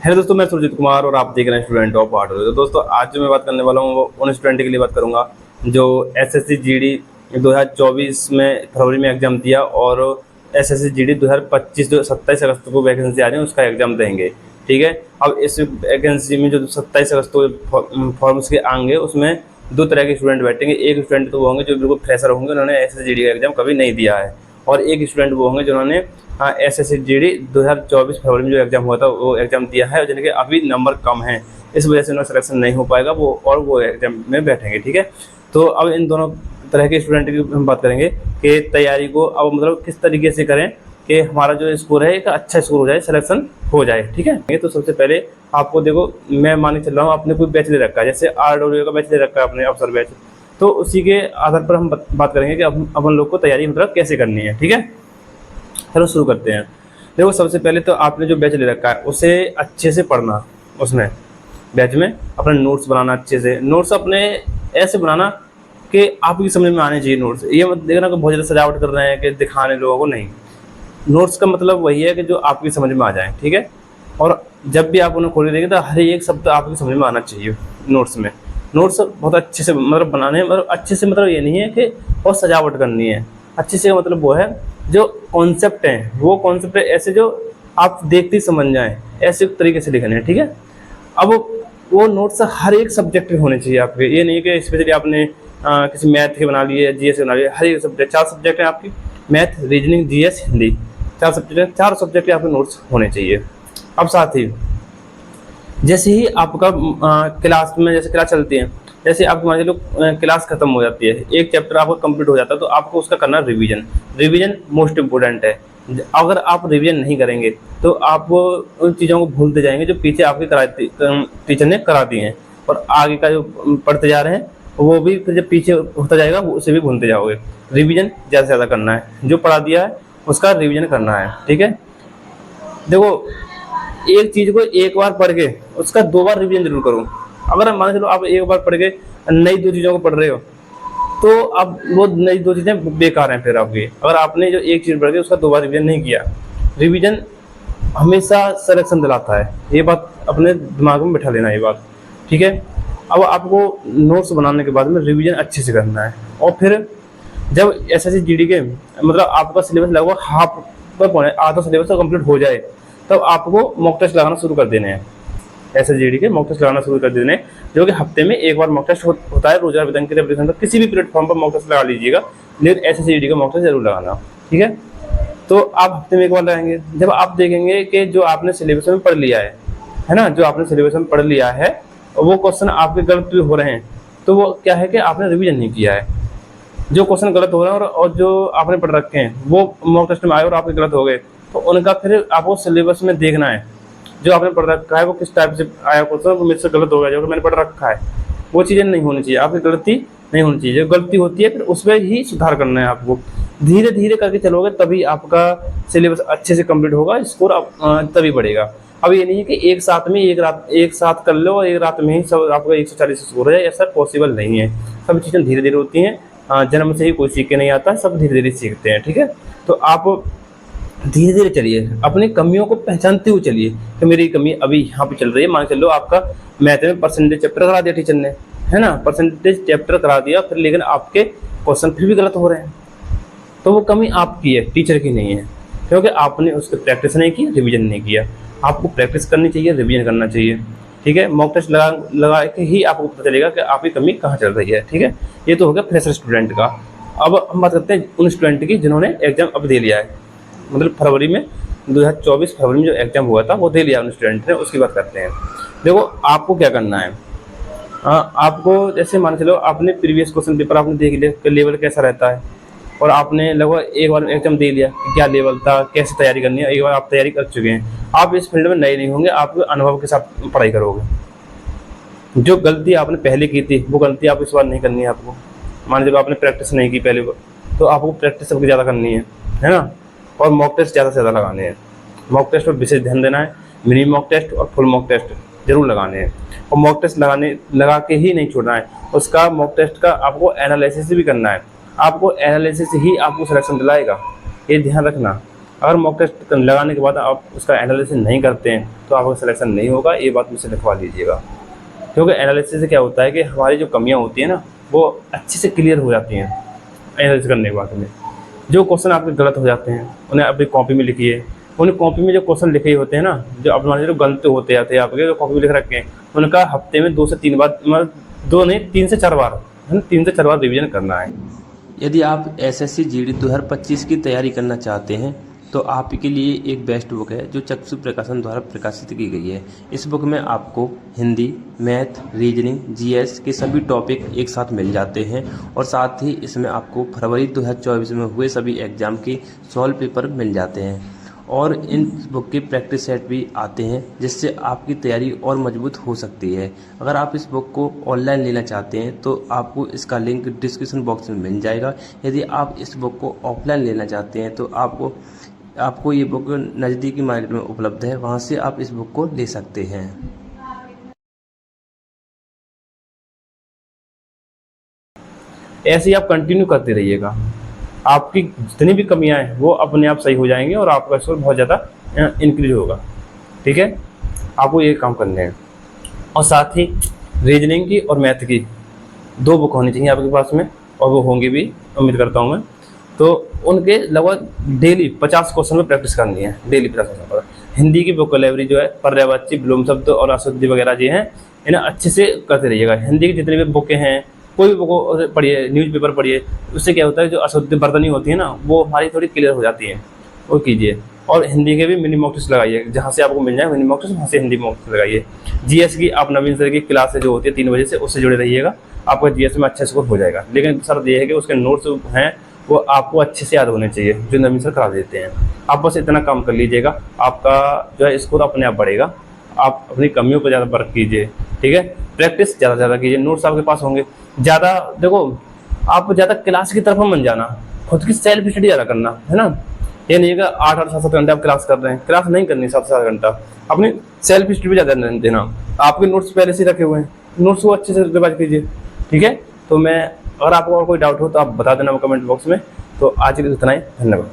Hello दोस्तों, मैं सुरजीत कुमार और आप देख रहे हैं स्टूडेंट ऑफ आर्ट। तो दोस्तों आज जो मैं बात करने वाला हूँ वो उन स्टूडेंट के लिए बात करूँगा जो एसएससी जीडी 2024 में फरवरी में एग्ज़ाम दिया और एसएससी जीडी 2025 जो 27 अगस्त को वैकेंसी आ रही है उसका एग्ज़ाम देंगे। ठीक है, अब इस वैकेंसी में जो 27 अगस्त को फॉर्म्स के आएंगे उसमें दो तरह के स्टूडेंट बैठेंगे। एक स्टूडेंट तो वो होंगे जो बिल्कुल फ्रेशर होंगे, उन्होंने एसएससी जीडी का एग्ज़ाम कभी नहीं दिया है, और एक स्टूडेंट वो होंगे जिन्होंने एसएससी जीडी 2024 फरवरी में जो एग्ज़ाम हुआ था वो एग्ज़ाम दिया है, और जिनके अभी नंबर कम हैं, इस वजह से उनका सिलेक्शन नहीं हो पाएगा वो, और वो एग्ज़ाम में बैठेंगे। ठीक है, तो अब इन दोनों तरह के स्टूडेंट की हम बात करेंगे कि तैयारी को अब मतलब किस तरीके से करें कि हमारा जो स्कोर है एक अच्छा स्कोर हो जाए, सिलेक्शन हो जाए। ठीक है, तो सबसे पहले आपको देखो, मैं मान के चल रहा हूँ आपने कोई बैच ले रखा है, जैसे RW का बैच ले रखा है आपने, अफसर बैच, तो उसी के आधार पर हम बात करेंगे कि अपन लोग को तैयारी मतलब कैसे करनी है। ठीक है, चलो शुरू करते हैं। देखो सबसे पहले तो आपने जो बैच ले रखा है उसे अच्छे से पढ़ना, उसमें बैच में अपना नोट्स बनाना, अच्छे से नोट्स अपने ऐसे बनाना कि आपकी समझ में आने चाहिए नोट्स। ये मत देखना कि बहुत ज़्यादा सजावट कर रहे हैं कि दिखाने लोगों को, नहीं। नोट्स का मतलब वही है कि जो आपकी समझ में आ जाए। ठीक है, और जब भी आप उन्हें खोल देंगे तो हर एक शब्द आपकी समझ में आना चाहिए नोट्स में। नोट्स बहुत अच्छे से मतलब बनाने, मतलब अच्छे से मतलब ये नहीं है कि बहुत सजावट करनी है, अच्छे से मतलब वो है जो कॉन्सेप्ट हैं वो कॉन्सेप्ट ऐसे जो आप देखते ही समझ जाएं, ऐसे तरीके से लिखने हैं। ठीक है, अब वो नोट्स हर एक सब्जेक्ट के होने चाहिए आपके, ये नहीं कि स्पेशली आपने किसी मैथ के बना लिए, जीएस के बना लिए। हर एक सब्जेक्ट, 4 सब्जेक्ट हैं आपकी, math, reasoning, GS, Hindi, 4 subject हैं, 4 सब्जेक्ट के आपके नोट्स होने चाहिए। अब साथ ही जैसे ही आपका क्लास में जैसे क्लास चलती है, जैसे आप मान लो क्लास खत्म हो जाती है, एक चैप्टर आपका कंप्लीट हो जाता है, तो आपको उसका करना रिवीजन। रिवीजन मोस्ट इम्पोर्टेंट है। अगर आप रिवीजन नहीं करेंगे तो आप उन चीज़ों को भूलते जाएंगे जो पीछे आपके टीचर ने करा दी हैं, और आगे का जो पढ़ते जा रहे हैं वो भी फिर जब पीछे होता जाएगा उसे भी भूलते जाओगे। रिवीजन ज़्यादा से ज़्यादा करना है, जो पढ़ा दिया है उसका रिवीजन करना है। ठीक है, देखो एक चीज़ को एक बार पढ़ के उसका 2 बार रिवीजन जरूर करो। अगर मान के चलो आप एक बार पढ़ के नई 2 चीज़ों को पढ़ रहे हो तो अब वो नई 2 चीज़ें बेकार हैं फिर आपकी। अगर आपने जो एक चीज़ पढ़ के उसका 2 बार रिवीजन नहीं किया, रिवीजन हमेशा सिलेक्शन दिलाता है, ये बात अपने दिमाग में बिठा लेना, ये बात। ठीक है, अब आपको नोट्स बनाने के बाद में रिवीजन अच्छे से करना है, और फिर जब एसएससी जीडी के मतलब आपका सिलेबस लगभग हाफ पर आधा सिलेबस तो कंप्लीट हो जाए, तब आपको मॉक टेस्ट लगाना शुरू कर देने हैं। एसएससी जीडी के मॉक टेस्ट लगाना शुरू कर देने, जो कि हफ्ते में एक बार मॉक टेस्ट होता है। रोजाना वेतन के एप्लीकेशन पर किसी भी प्लेटफॉर्म पर मॉक टेस्ट लगा लीजिएगा, लेकिन एसएससी जीडी का मॉक टेस्ट जरूर लगाना। ठीक है, तो आप हफ्ते में एक बार लगाएंगे। जब आप देखेंगे कि जो आपने सिलेबस में पढ़ लिया है ना, जो आपने सिलेबस में पढ़ लिया है वो क्वेश्चन आपके गलत भी हो रहे हैं, तो वो क्या है कि आपने रिवीजन नहीं किया है। जो क्वेश्चन गलत हो रहे हैं और जो आपने पढ़ रखे हैं वो मॉक टेस्ट में आए और आपके गलत हो गए, तो उनका फिर आपको सिलेबस में देखना है। जो आपने पढ़ रखा है वो किस टाइप से आया क्वेश्चन, वो मुझसे गलत हो गया, जो मैंने पढ़ रखा है वो चीज़ें नहीं होनी चाहिए, आपकी गलती नहीं होनी चाहिए। जो गलती होती है फिर उसमें ही सुधार करना है आपको। धीरे धीरे करके चलोगे तभी आपका सिलेबस अच्छे से कंप्लीट होगा, स्कोर तभी बढ़ेगा। अब ये नहीं है कि एक साथ में एक साथ कर लो और एक रात में ही सब आपका 140 स्कोर हो जाए, ऐसा पॉसिबल नहीं है। सब चीज़ें धीरे धीरे होती हैं, जन्म से ही कोई सीख के नहीं आता, सब धीरे धीरे सीखते हैं। ठीक है, तो आप धीरे धीरे चलिए, अपनी कमियों को पहचानते हुए चलिए कि मेरी कमी अभी यहाँ पे चल रही है। मान चलो आपका मैथ में परसेंटेज चैप्टर करा दिया टीचर ने, है ना, परसेंटेज चैप्टर करा दिया, फिर लेकिन आपके क्वेश्चन फिर भी गलत हो रहे हैं, तो वो कमी आपकी है, टीचर की नहीं है, क्योंकि आपने उसकी प्रैक्टिस नहीं की, रिवीजन नहीं किया। आपको प्रैक्टिस करनी चाहिए, रिवीजन करना चाहिए। ठीक है, मॉक टेस्ट लगा के ही आपको पता चलेगा कि आपकी कमी कहाँ चल रही है। ठीक है, ये तो हो गया फ्रेशर स्टूडेंट का। अब हम बात करते हैं उन स्टूडेंट की जिन्होंने एग्जाम अब दे लिया है, मतलब फरवरी में 2024 फरवरी में जो एग्जाम हुआ था वो दे लिया उन स्टूडेंट ने, उसकी बात करते हैं। देखो आपको क्या करना है, आपको जैसे मान चलो आपने प्रीवियस क्वेश्चन पेपर आपने देख लिया कि लेवल कैसा रहता है, और आपने लगभग एक बार एग्जाम दे लिया कि क्या लेवल था, कैसे तैयारी करनी है, एक बार आप तैयारी कर चुके हैं। आप इस फील्ड में नए नहीं होंगे, आप अनुभव के साथ पढ़ाई करोगे। जो गलती आपने पहले की थी वो गलती आप इस बार नहीं करनी है आपको। मान लो आपने प्रैक्टिस नहीं की पहले, तो आपको प्रैक्टिस सबकी ज़्यादा करनी है ना, और मॉक टेस्ट ज़्यादा से ज़्यादा लगाने हैं। मॉक टेस्ट पर विशेष ध्यान देना है, मिनी मॉक टेस्ट और फुल मॉक टेस्ट जरूर लगाने हैं, और मॉक टेस्ट लगा के ही नहीं छोड़ना है, उसका मॉक टेस्ट का आपको एनालिसिस भी करना है। आपको एनालिसिस ही आपको सिलेक्शन दिलाएगा, ये ध्यान रखना। अगर मॉक टेस्ट लगाने के बाद आप उसका एनालिसिस नहीं करते हैं तो आपका सिलेक्शन नहीं होगा, ये बात मुझसे लिखवा लीजिएगा। क्योंकि एनालिसिस से क्या होता है कि हमारी जो कमियाँ होती हैं ना वो अच्छे से क्लियर हो जाती हैं एनालिसिस करने के बाद में। जो क्वेश्चन आपके गलत हो जाते हैं उन्हें अपनी कॉपी में लिखिए। उन्हें कॉपी में जो क्वेश्चन लिखे होते हैं ना, जो अपना जो गलत होते जाते हैं आपके, जो कॉपी में लिख रखे हैं, उनका हफ्ते में 2 से 3 बार, मतलब 2 नहीं 3 से 4 बार, है ना, 3 से 4 बार रिवीजन करना है। यदि आप एसएससी जीडी 2025 की तैयारी करना चाहते हैं तो आपके लिए एक बेस्ट बुक है जो चक्षु प्रकाशन द्वारा प्रकाशित की गई है। इस बुक में आपको हिंदी, मैथ, रीजनिंग, जीएस के सभी टॉपिक एक साथ मिल जाते हैं और साथ ही इसमें आपको फरवरी 2024 में हुए सभी एग्जाम के सॉल्व पेपर मिल जाते हैं और इन बुक के प्रैक्टिस सेट भी आते हैं जिससे आपकी तैयारी और मजबूत हो सकती है। अगर आप इस बुक को ऑनलाइन लेना चाहते हैं तो आपको इसका लिंक डिस्क्रिप्शन बॉक्स में मिल जाएगा। यदि आप इस बुक को ऑफलाइन लेना चाहते हैं तो आपको ये बुक नज़दीकी मार्केट में उपलब्ध है, वहाँ से आप इस बुक को ले सकते हैं। ऐसे ही आप कंटिन्यू करते रहिएगा, आपकी जितनी भी कमियां हैं वो अपने आप सही हो जाएंगी और आपका स्कोर बहुत ज़्यादा इंक्रीज होगा। ठीक है, आपको ये काम करने हैं। और साथ ही रीजनिंग की और मैथ की 2 बुक होनी चाहिए आपके पास में, और वो होंगी भी, उम्मीद करता हूँ मैं। तो उनके लगभग डेली 50 क्वेश्चन में प्रैक्टिस करनी है, डेली 50 क्वेश्चन पर। हिंदी की वोकैबुलरी जो है, पर्यायवाची, विलोम शब्द और अशुद्धि वगैरह जो हैं, इन्हें अच्छे से करते रहिएगा। हिंदी की जितनी भी बुकें हैं, कोई भी बुक पढ़िए, न्यूज़पेपर पढ़िए, उससे क्या होता है जो अशुद्ध बर्तनी होती है ना वो हमारी थोड़ी क्लियर हो जाती है, वो कीजिए। और हिंदी के भी मिनी मॉक टेस्ट लगाइए, जहाँ से आपको मिल जाए मिनी मॉक टेस्ट वहाँ से हिंदी मॉक टेस्ट लगाइए। जीएस की आप नवीन सर की क्लास से जो होती है 3 बजे से, उससे जुड़े रहिएगा, आपका जीएस में अच्छा स्कोर हो जाएगा। लेकिन शर्त ये है कि उसके नोट्स हैं वो आपको अच्छे से याद होने चाहिए जो नवीन सर करा देते हैं। आप बस इतना काम कर लीजिएगा, आपका जो है स्कोर अपने आप बढ़ेगा। आप अपनी कमियों पर ज़्यादा वर्क कीजिए, ठीक है, प्रैक्टिस ज़्यादा से ज़्यादा कीजिए। नोट्स आपके पास होंगे ज़्यादा, देखो आप ज़्यादा क्लास की तरफ मत जाना, खुद की सेल्फ स्टडी ज़्यादा करना, है ना। ये नहीं है कि 8-8, 7-7 घंटे आप क्लास कर रहे हैं, क्लास नहीं करनी 7-7 घंटा, अपनी सेल्फ स्टडी भी ज़्यादा देना। आपके नोट्स पहले से रखे हुए हैं, नोट्स को अच्छे से रिवाइज कीजिए, ठीक है। तो मैं, अगर आपको और कोई डाउट हो तो आप बता देना कमेंट बॉक्स में। तो आज के लिए इतना ही, धन्यवाद।